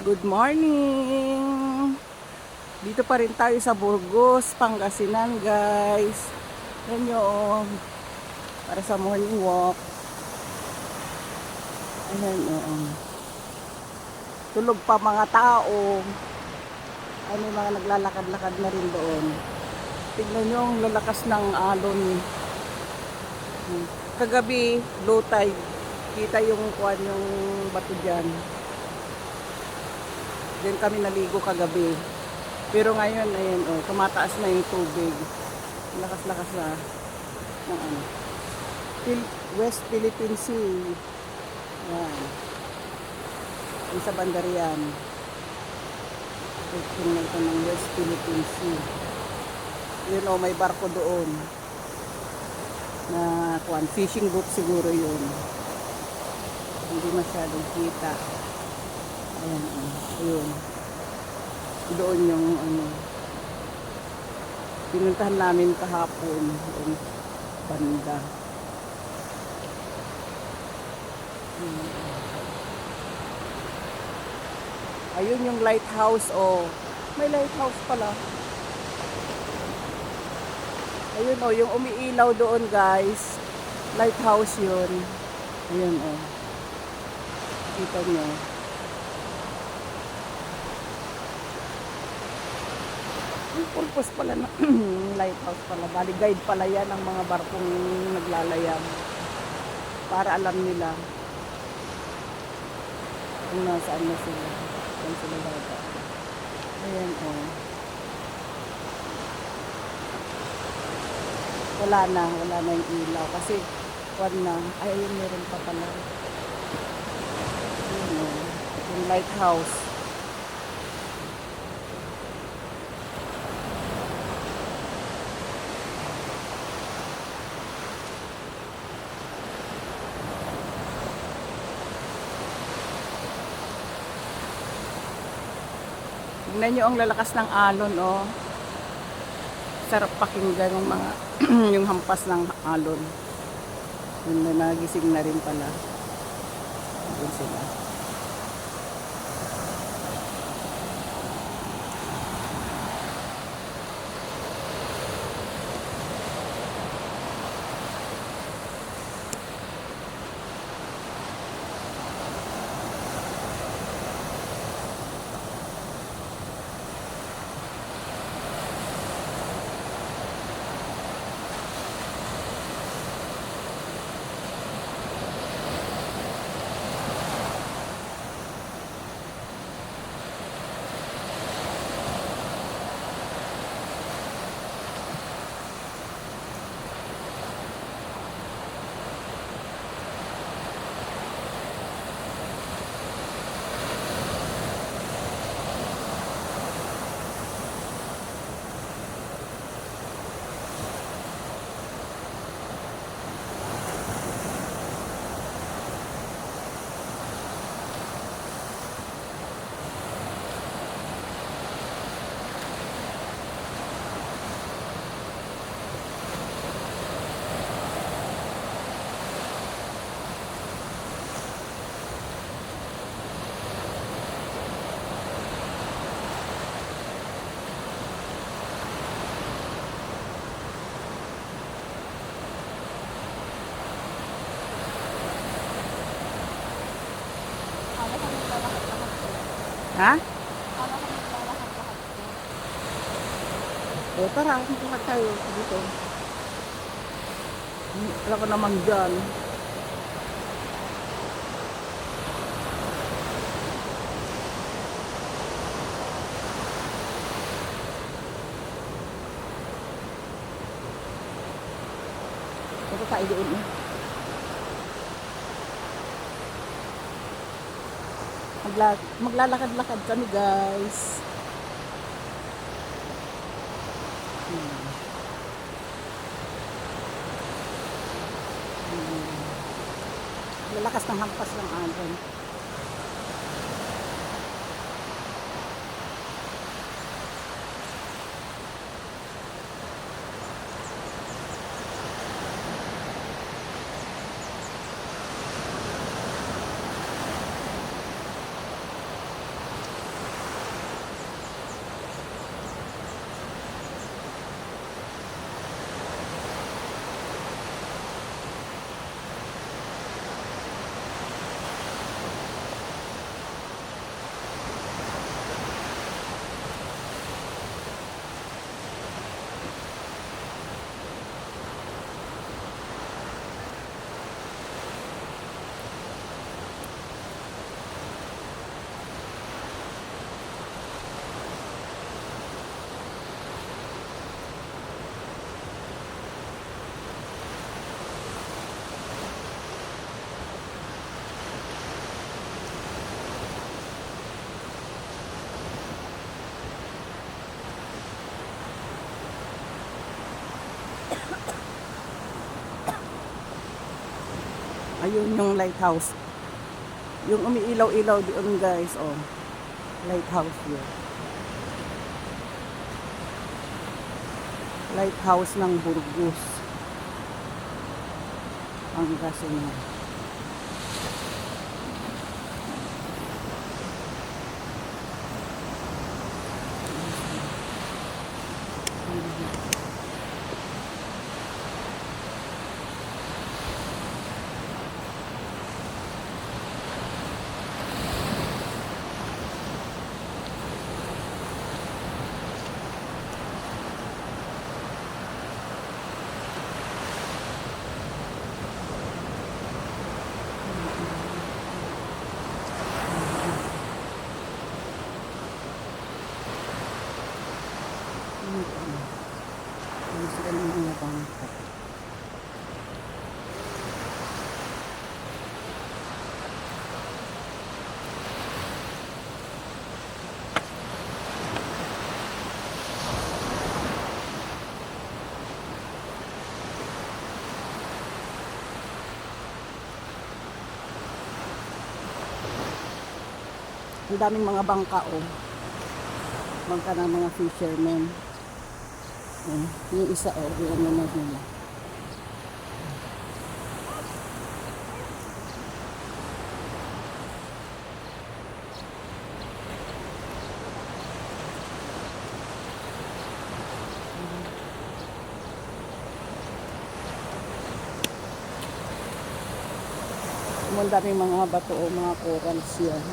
Good morning! Dito pa rin tayo sa Burgos, Pangasinan guys. Yan yung para sa morning walk. Ayan yung tulog pa mga tao. Ay, may mga naglalakad-lakad na rin doon. Tignan nyo ang lalakas ng alon. Kagabi, low tide. Kita yung kuwan yung bato dyan. Diyan kami naligo kagabi. Pero ngayon, ayan, tumataas na yung tubig. Lakas-lakas na ng ano. West Philippine Sea. Yan. Yung sa Bandarian. Tingnan ito ng West Philippine Sea. Yun may barko doon. Na kuwan, fishing boat siguro yun. Hindi masyadong kita. Ayan, ayun. Doon yung pinuntahan namin kahapon yung banda. Ayun yung lighthouse, may lighthouse pala. Ayun yung umiilaw doon guys, lighthouse yun. Ayun kita nyo. Yung purpose pala na lighthouse pala, bali guide pala yan ang mga barkong naglalayag para alam nila kung nasaan na sila, kung sila dapat. Ayan wala na yung ilaw kasi ayun meron pa pala yung lighthouse. Tingnan nyo ang lalakas ng alon, sarap pakinggan ng mga yung hampas ng alon. Yun na nagising na rin pala. Yun sila. Ha? Tara, magkakad tayo dito. Wala ko naman dyan. Ito tayo doon maglalakad-lakad kami guys. Lalakas ng hampas ng alon. Ayun yung lighthouse. Yung umiilaw-ilaw doon guys, oh. Lighthouse yun. Lighthouse ng Burgos. Pangasinan. Ano sila ng mga bangka. Ang daming mga bangka, oh. Bangka ng mga fishermen. Yung isa, oh, yung ano na nila. Ang daming mga bato, oh, mga corals yan.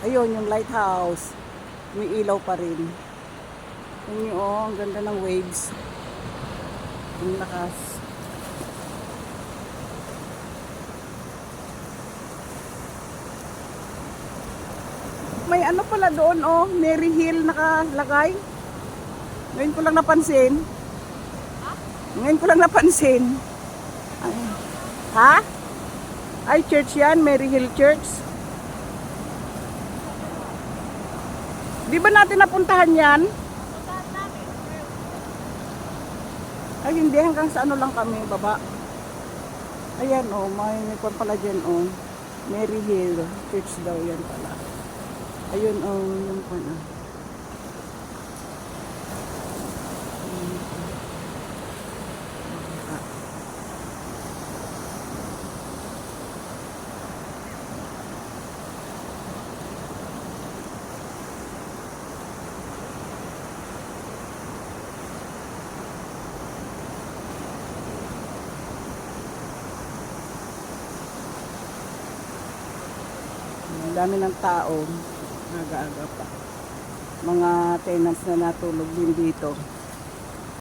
Ayun, yung lighthouse. May ilaw pa rin. Yun, oh, ang ganda ng waves. Ang lakas. May ano pala doon, oh, Mary Hill nakalagay. Ngayon ko lang napansin. Ngayon ko lang napansin. Ay. Ha? Ay, church yan, Mary Hill Church. Di ba natin napuntahan yan? Ay, hindi. Hanggang sa ano lang kami, baba. Ayan, oh. May pala dyan, oh. Mary Hill Church daw yan pala. Ayun, oh. Yung pala. Ang dami ng tao, aga-aga pa. Mga tenants na natulog din dito.